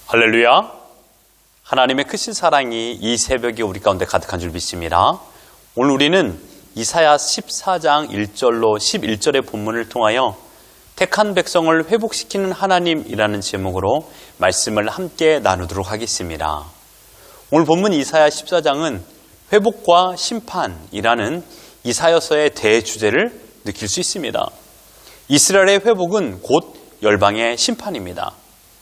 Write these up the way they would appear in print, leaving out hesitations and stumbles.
할렐루야. 하나님의 크신 사랑이 이 새벽에 우리 가운데 가득한 줄 믿습니다. 오늘 우리는 이사야 14장 1절로 11절의 본문을 통하여 택한 백성을 회복시키는 하나님이라는 제목으로 말씀을 함께 나누도록 하겠습니다. 오늘 본문 이사야 14장은 회복과 심판이라는 이사야서의 대주제를 느낄 수 있습니다. 이스라엘의 회복은 곧 열방의 심판입니다.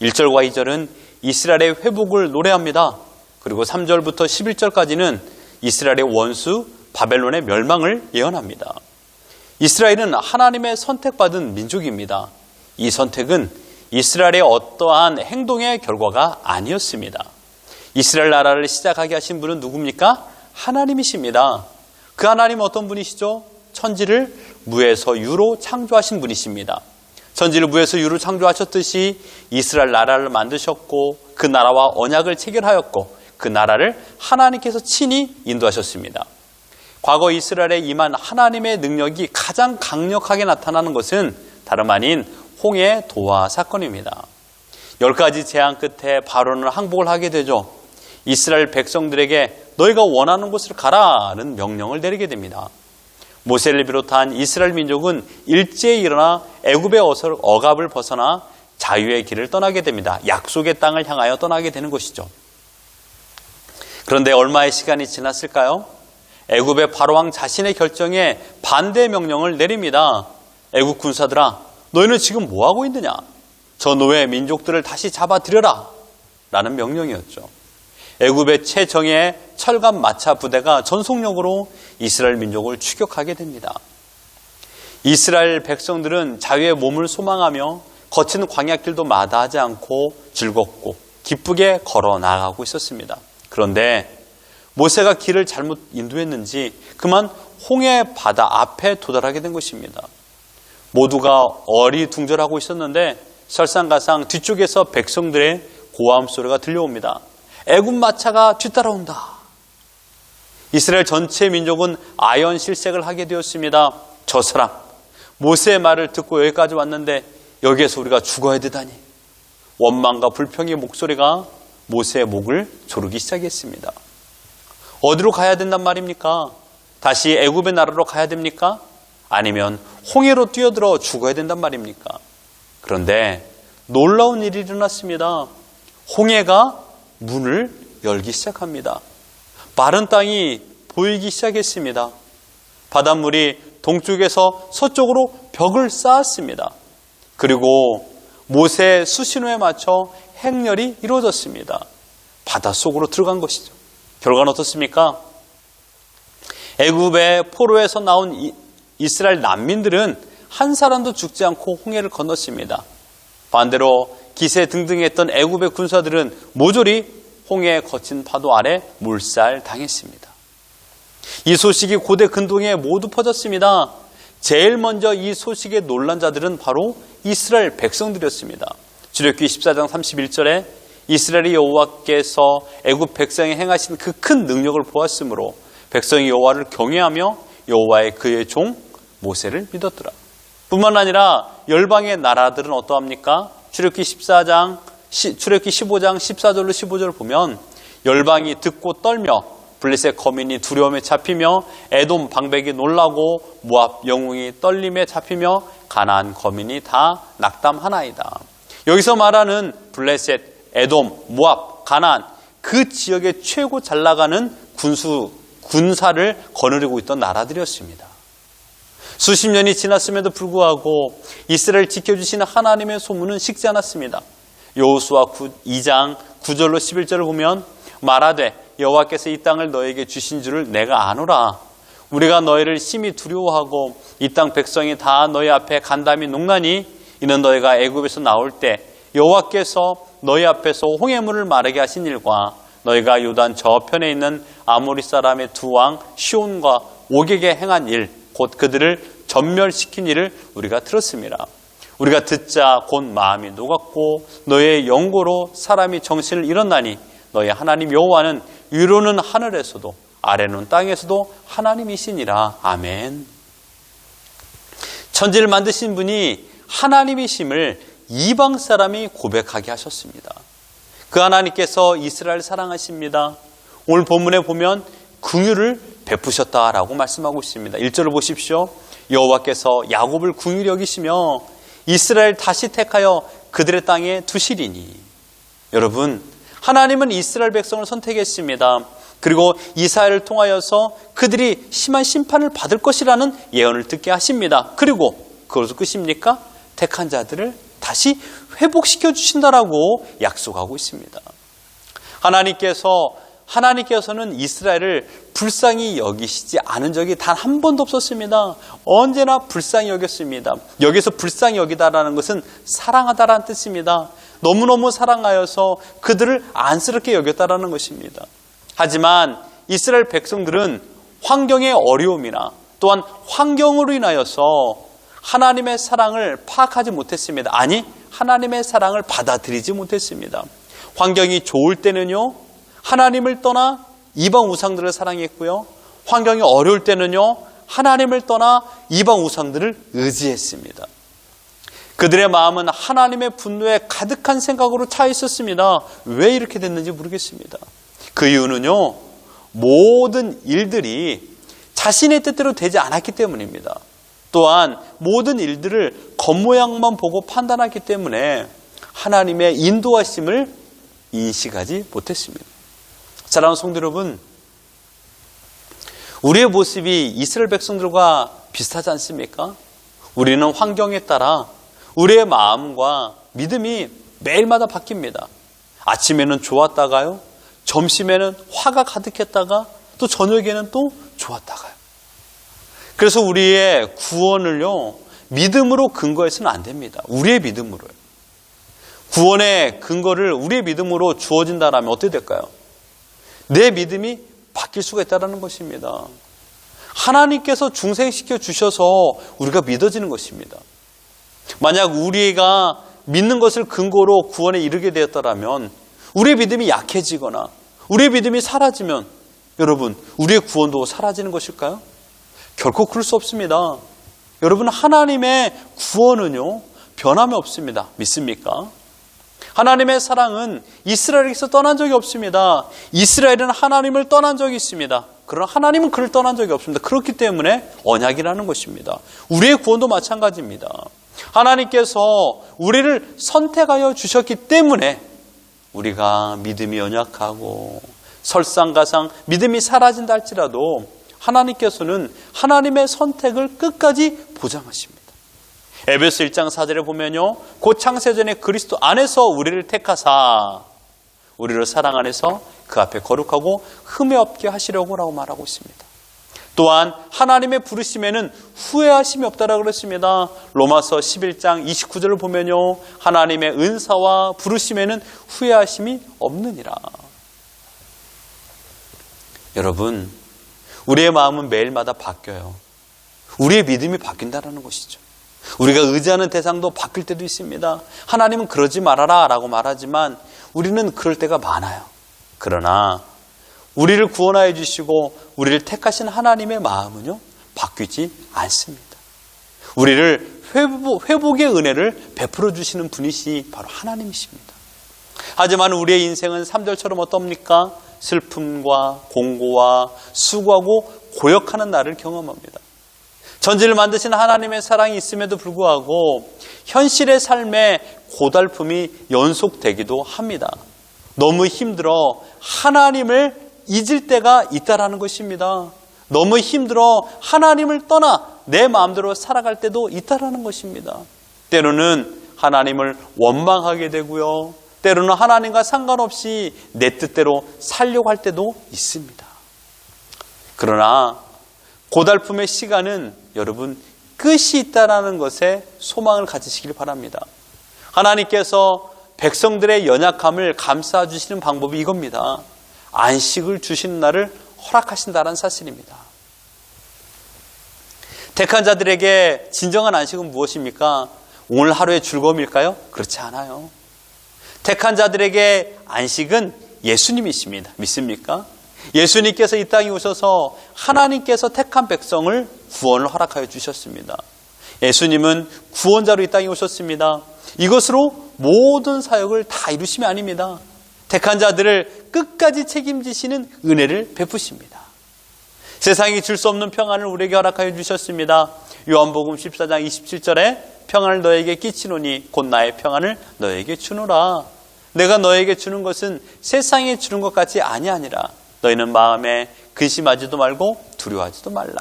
1절과 2절은 이스라엘의 회복을 노래합니다. 그리고 3절부터 11절까지는 이스라엘의 원수 바벨론의 멸망을 예언합니다. 이스라엘은 하나님의 선택받은 민족입니다. 이 선택은 이스라엘의 어떠한 행동의 결과가 아니었습니다. 이스라엘 나라를 시작하게 하신 분은 누굽니까? 하나님이십니다. 그 하나님은 어떤 분이시죠? 천지를 무에서 유로 창조하신 분이십니다. 천지를 무에서 유로 창조하셨듯이 이스라엘 나라를 만드셨고 그 나라와 언약을 체결하였고 그 나라를 하나님께서 친히 인도하셨습니다. 과거 이스라엘에 임한 하나님의 능력이 가장 강력하게 나타나는 것은 다름 아닌 홍해 도화 사건입니다. 10가지 재앙 끝에 바로는 항복을 하게 되죠. 이스라엘 백성들에게 너희가 원하는 곳으로 가라는 명령을 내리게 됩니다. 모세를 비롯한 이스라엘 민족은 일제히 일어나 애굽의 억압을 벗어나 자유의 길을 떠나게 됩니다. 약속의 땅을 향하여 떠나게 되는 것이죠. 그런데 얼마의 시간이 지났을까요? 애굽의 바로왕 자신의 결정에 반대 명령을 내립니다. 애굽 군사들아, 너희는 지금 뭐하고 있느냐? 저 노예 민족들을 다시 잡아들여라 라는 명령이었죠. 애굽의 최정예의 철갑 마차 부대가 전속력으로 이스라엘 민족을 추격하게 됩니다. 이스라엘 백성들은 자유의 몸을 소망하며 거친 광야길도 마다하지 않고 즐겁고 기쁘게 걸어 나가고 있었습니다. 그런데 모세가 길을 잘못 인도했는지 그만 홍해 바다 앞에 도달하게 된 것입니다. 모두가 어리둥절하고 있었는데 설상가상 뒤쪽에서 백성들의 고함 소리가 들려옵니다. 애굽 마차가 뒤따라온다. 이스라엘 전체 민족은 아연실색을 하게 되었습니다. 저 사람 모세의 말을 듣고 여기까지 왔는데 여기에서 우리가 죽어야 되다니. 원망과 불평의 목소리가 모세의 목을 조르기 시작했습니다. 어디로 가야 된단 말입니까? 다시 애굽의 나라로 가야 됩니까? 아니면 홍해로 뛰어들어 죽어야 된단 말입니까? 그런데 놀라운 일이 일어났습니다. 홍해가 문을 열기 시작합니다. 마른 땅이 보이기 시작했습니다. 바닷물이 동쪽에서 서쪽으로 벽을 쌓았습니다. 그리고 모세의 수신호에 맞춰 행렬이 이루어졌습니다. 바닷속으로 들어간 것이죠. 결과는 어떻습니까? 애굽의 포로에서 나온 이스라엘 난민들은 한 사람도 죽지 않고 홍해를 건넜습니다. 반대로 기세등등했던 애굽의 군사들은 모조리 홍해의 거친 파도 아래 몰살당했습니다. 이 소식이 고대 근동에 모두 퍼졌습니다. 제일 먼저 이 소식에 놀란 자들은 바로 이스라엘 백성들이었습니다. 출애굽기 14장 31절에 이스라엘의 여호와께서 애굽 백성에 행하신 그 큰 능력을 보았으므로 백성이 여호와를 경외하며 여호와의 그의 종 모세를 믿었더라. 뿐만 아니라 열방의 나라들은 어떠합니까? 출애굽기 15장 14절로 15절을 보면 열방이 듣고 떨며 블레셋 거민이 두려움에 잡히며 에돔 방백이 놀라고 모압 영웅이 떨림에 잡히며 가나안 거민이 다 낙담하나이다. 여기서 말하는 블레셋, 에돔, 모압, 가나안 그 지역의 최고 잘 나가는 군사를 거느리고 있던 나라들이었습니다. 수십 년이 지났음에도 불구하고 이스라엘 지켜주시는 하나님의 소문은 식지 않았습니다. 여호수아 2장 9절로 11절을 보면 말하되 여호와께서 이 땅을 너에게 주신 줄을 내가 아노라. 우리가 너희를 심히 두려워하고 이 땅 백성이 다 너희 앞에 간담이 녹나니 이는 너희가 애굽에서 나올 때 여호와께서 너희 앞에서 홍해물을 마르게 하신 일과 너희가 요단 저편에 있는 아모리 사람의 두 왕 시온과 오게게 행한 일 곧 그들을 전멸시킨 일을 우리가 들었습니다. 우리가 듣자 곧 마음이 녹았고 너의 영고로 사람이 정신을 잃었나니 너의 하나님 여호와는 위로는 하늘에서도 아래는 땅에서도 하나님이시니라. 아멘. 천지를 만드신 분이 하나님이심을 이방 사람이 고백하게 하셨습니다. 그 하나님께서 이스라엘을 사랑하십니다. 오늘 본문에 보면 긍휼을 베푸셨다라고 말씀하고 있습니다. 1절을 보십시오. 여호와께서 야곱을 긍휼히 여기시며 이스라엘 다시 택하여 그들의 땅에 두시리니. 여러분, 하나님은 이스라엘 백성을 선택했습니다. 그리고 이사야를 통하여서 그들이 심한 심판을 받을 것이라는 예언을 듣게 하십니다. 그리고 그것도 끝입니까? 택한 자들을 다시 회복시켜 주신다라고 약속하고 있습니다. 하나님께서는 이스라엘을 불쌍히 여기시지 않은 적이 단 한 번도 없었습니다. 언제나 불쌍히 여겼습니다. 여기서 불쌍히 여기다라는 것은 사랑하다라는 뜻입니다. 너무너무 사랑하여서 그들을 안쓰럽게 여겼다라는 것입니다. 하지만 이스라엘 백성들은 환경의 어려움이나 또한 환경으로 인하여서 하나님의 사랑을 파악하지 못했습니다. 아니, 하나님의 사랑을 받아들이지 못했습니다. 환경이 좋을 때는요, 하나님을 떠나 이방 우상들을 사랑했고요, 환경이 어려울 때는요, 하나님을 떠나 이방 우상들을 의지했습니다. 그들의 마음은 하나님의 분노에 가득한 생각으로 차 있었습니다. 왜 이렇게 됐는지 모르겠습니다. 그 이유는요, 모든 일들이 자신의 뜻대로 되지 않았기 때문입니다. 또한 모든 일들을 겉모양만 보고 판단하기 때문에 하나님의 인도하심을 인식하지 못했습니다. 사랑하는 성도 여러분, 우리의 모습이 이스라엘 백성들과 비슷하지 않습니까? 우리는 환경에 따라 우리의 마음과 믿음이 매일마다 바뀝니다. 아침에는 좋았다가요, 점심에는 화가 가득했다가 또 저녁에는 또 좋았다가요. 그래서 우리의 구원을요, 믿음으로 근거해서는 안 됩니다. 우리의 믿음으로요. 구원의 근거를 우리의 믿음으로 주어진다라면 어떻게 될까요? 내 믿음이 바뀔 수가 있다는 것입니다. 하나님께서 중생시켜 주셔서 우리가 믿어지는 것입니다. 만약 우리가 믿는 것을 근거로 구원에 이르게 되었다면 우리의 믿음이 약해지거나 우리의 믿음이 사라지면 여러분, 우리의 구원도 사라지는 것일까요? 결코 그럴 수 없습니다. 여러분, 하나님의 구원은요, 변함이 없습니다. 믿습니까? 하나님의 사랑은 이스라엘에게서 떠난 적이 없습니다. 이스라엘은 하나님을 떠난 적이 있습니다. 그러나 하나님은 그를 떠난 적이 없습니다. 그렇기 때문에 언약이라는 것입니다. 우리의 구원도 마찬가지입니다. 하나님께서 우리를 선택하여 주셨기 때문에 우리가 믿음이 연약하고 설상가상 믿음이 사라진다 할지라도 하나님께서는 하나님의 선택을 끝까지 보장하십니다. 에베소 1장 4절에 보면요, 곧 창세전에 그리스도 안에서 우리를 택하사 우리를 사랑 안에서 그 앞에 거룩하고 흠이 없게 하시려고 라고 말하고 있습니다. 또한 하나님의 부르심에는 후회하심이 없다라고 그랬습니다. 로마서 11장 29절을 보면요, 하나님의 은사와 부르심에는 후회하심이 없느니라. 여러분, 우리의 마음은 매일마다 바뀌어요. 우리의 믿음이 바뀐다는 것이죠. 우리가 의지하는 대상도 바뀔 때도 있습니다. 하나님은 그러지 말아라 라고 말하지만 우리는 그럴 때가 많아요. 그러나 우리를 구원하여 주시고 우리를 택하신 하나님의 마음은요, 바뀌지 않습니다. 우리를 회복의 은혜를 베풀어 주시는 분이시 바로 하나님이십니다. 하지만 우리의 인생은 3절처럼 어떻습니까? 슬픔과 공고와 수고하고 고역하는 날을 경험합니다. 전지를 만드신 하나님의 사랑이 있음에도 불구하고 현실의 삶에 고달픔이 연속되기도 합니다. 너무 힘들어 하나님을 잊을 때가 있다라는 것입니다. 너무 힘들어 하나님을 떠나 내 마음대로 살아갈 때도 있다라는 것입니다. 때로는 하나님을 원망하게 되고요, 때로는 하나님과 상관없이 내 뜻대로 살려고 할 때도 있습니다. 그러나 고달픔의 시간은 여러분 끝이 있다라는 것에 소망을 가지시길 바랍니다. 하나님께서 백성들의 연약함을 감싸 주시는 방법이 이겁니다. 안식을 주시는 날을 허락하신다는 사실입니다. 택한 자들에게 진정한 안식은 무엇입니까? 오늘 하루의 즐거움일까요? 그렇지 않아요. 택한 자들에게 안식은 예수님이십니다. 믿습니까? 예수님께서 이 땅에 오셔서 하나님께서 택한 백성을 구원을 허락하여 주셨습니다. 예수님은 구원자로 이 땅에 오셨습니다. 이것으로 모든 사역을 다 이루심이 아닙니다. 택한 자들을 끝까지 책임지시는 은혜를 베푸십니다. 세상이 줄 수 없는 평안을 우리에게 허락하여 주셨습니다. 요한복음 14장 27절에 평안을 너에게 끼치노니 곧 나의 평안을 너에게 주노라. 내가 너에게 주는 것은 세상에 주는 것 같이 아니하니라. 너희는 마음에 근심하지도 말고 두려워하지도 말라.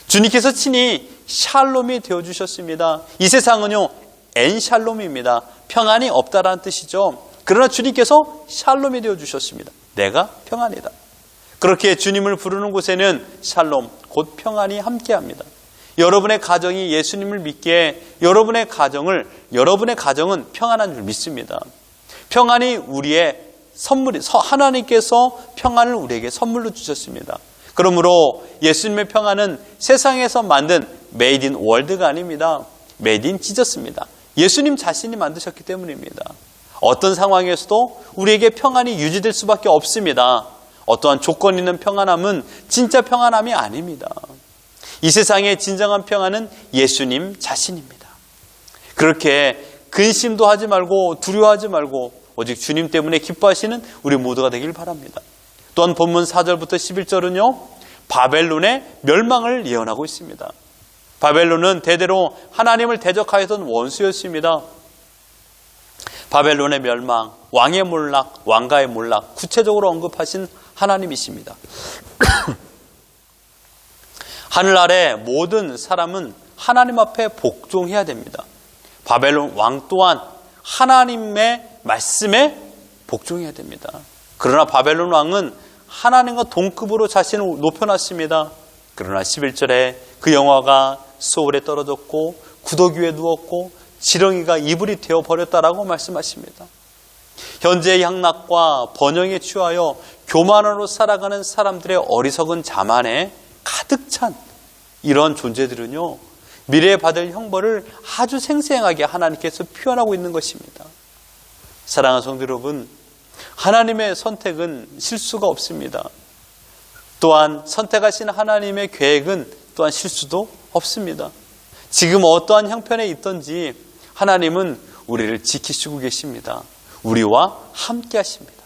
주님께서 친히 샬롬이 되어주셨습니다. 이 세상은요, 엔샬롬입니다. 평안이 없다라는 뜻이죠. 그러나 주님께서 샬롬이 되어주셨습니다. 내가 평안이다. 그렇게 주님을 부르는 곳에는 샬롬, 곧 평안이 함께합니다. 여러분의 가정이 예수님을 믿기에 여러분의 가정은 평안한 줄 믿습니다. 평안이 우리의 선물이, 하나님께서 평안을 우리에게 선물로 주셨습니다. 그러므로 예수님의 평안은 세상에서 만든 메이드 인 월드가 아닙니다. 메이드 인 지저스입니다. 예수님 자신이 만드셨기 때문입니다. 어떤 상황에서도 우리에게 평안이 유지될 수밖에 없습니다. 어떠한 조건 있는 평안함은 진짜 평안함이 아닙니다. 이 세상의 진정한 평안은 예수님 자신입니다. 그렇게 근심도 하지 말고 두려워하지 말고 오직 주님 때문에 기뻐하시는 우리 모두가 되길 바랍니다. 또한 본문 4절부터 11절은요, 바벨론의 멸망을 예언하고 있습니다. 바벨론은 대대로 하나님을 대적하였던 원수였습니다. 바벨론의 멸망, 왕의 몰락, 왕가의 몰락, 구체적으로 언급하신 하나님이십니다. 하늘 아래 모든 사람은 하나님 앞에 복종해야 됩니다. 바벨론 왕 또한 하나님의 말씀에 복종해야 됩니다. 그러나 바벨론 왕은 하나님과 동급으로 자신을 높여놨습니다. 그러나 11절에 그 영화가 소울에 떨어졌고 구더기 위에 누웠고 지렁이가 이불이 되어버렸다라고 말씀하십니다. 현재의 향락과 번영에 취하여 교만으로 살아가는 사람들의 어리석은 자만에 가득 찬 이런 존재들은요, 미래에 받을 형벌을 아주 생생하게 하나님께서 표현하고 있는 것입니다. 사랑하는 성도 여러분, 하나님의 선택은 실수가 없습니다. 또한 선택하신 하나님의 계획은 또한 실수도 없습니다. 지금 어떠한 형편에 있든지 하나님은 우리를 지키시고 계십니다. 우리와 함께 하십니다.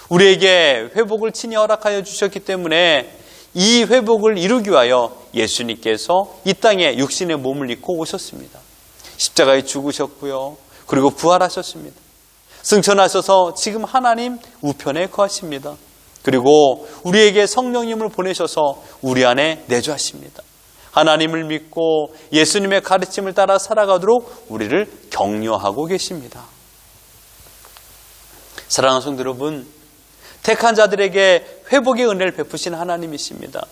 우리에게 회복을 친히 허락하여 주셨기 때문에 이 회복을 이루기 위하여 예수님께서 이 땅에 육신의 몸을 입고 오셨습니다. 십자가에 죽으셨고요. 그리고 부활하셨습니다. 승천하셔서 지금 하나님 우편에 거하십니다. 그리고 우리에게 성령님을 보내셔서 우리 안에 내주하십니다. 하나님을 믿고 예수님의 가르침을 따라 살아가도록 우리를 격려하고 계십니다. 사랑하는 성도 여러분, 택한 자들에게 회복의 은혜를 베푸신 하나님이십니다.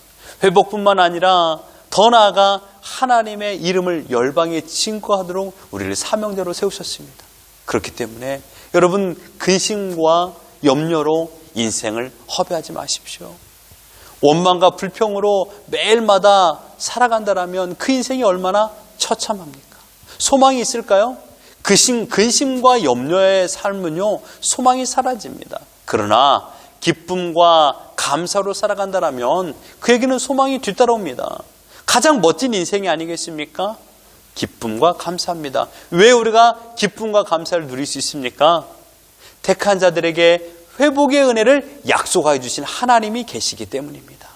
회복뿐만 아니라 더 나아가 하나님의 이름을 열방에 증거하도록 우리를 사명자로 세우셨습니다. 그렇기 때문에 여러분, 근심과 염려로 인생을 허비하지 마십시오. 원망과 불평으로 매일마다 살아간다라면 그 인생이 얼마나 처참합니까? 소망이 있을까요? 근심과 염려의 삶은요, 소망이 사라집니다. 그러나 기쁨과 감사로 살아간다라면 그에게는 소망이 뒤따라옵니다. 가장 멋진 인생이 아니겠습니까? 기쁨과 감사입니다. 왜 우리가 기쁨과 감사를 누릴 수 있습니까? 택한 자들에게 회복의 은혜를 약속하여 주신 하나님이 계시기 때문입니다.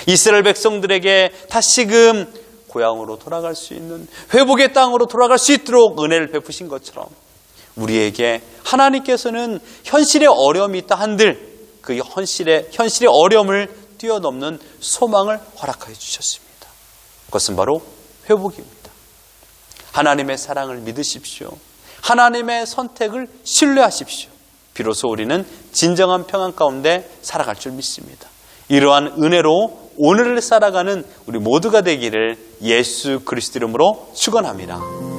이스라엘 백성들에게 다시금 고향으로 돌아갈 수 있는, 회복의 땅으로 돌아갈 수 있도록 은혜를 베푸신 것처럼 우리에게 하나님께서는 현실의 어려움이 있다 한들 그 현실의 어려움을 뛰어넘는 소망을 허락하여 주셨습니다. 그것은 바로 회복입니다. 하나님의 사랑을 믿으십시오. 하나님의 선택을 신뢰하십시오. 비로소 우리는 진정한 평안 가운데 살아갈 줄 믿습니다. 이러한 은혜로 오늘을 살아가는 우리 모두가 되기를 예수 그리스도 이름으로 축원합니다.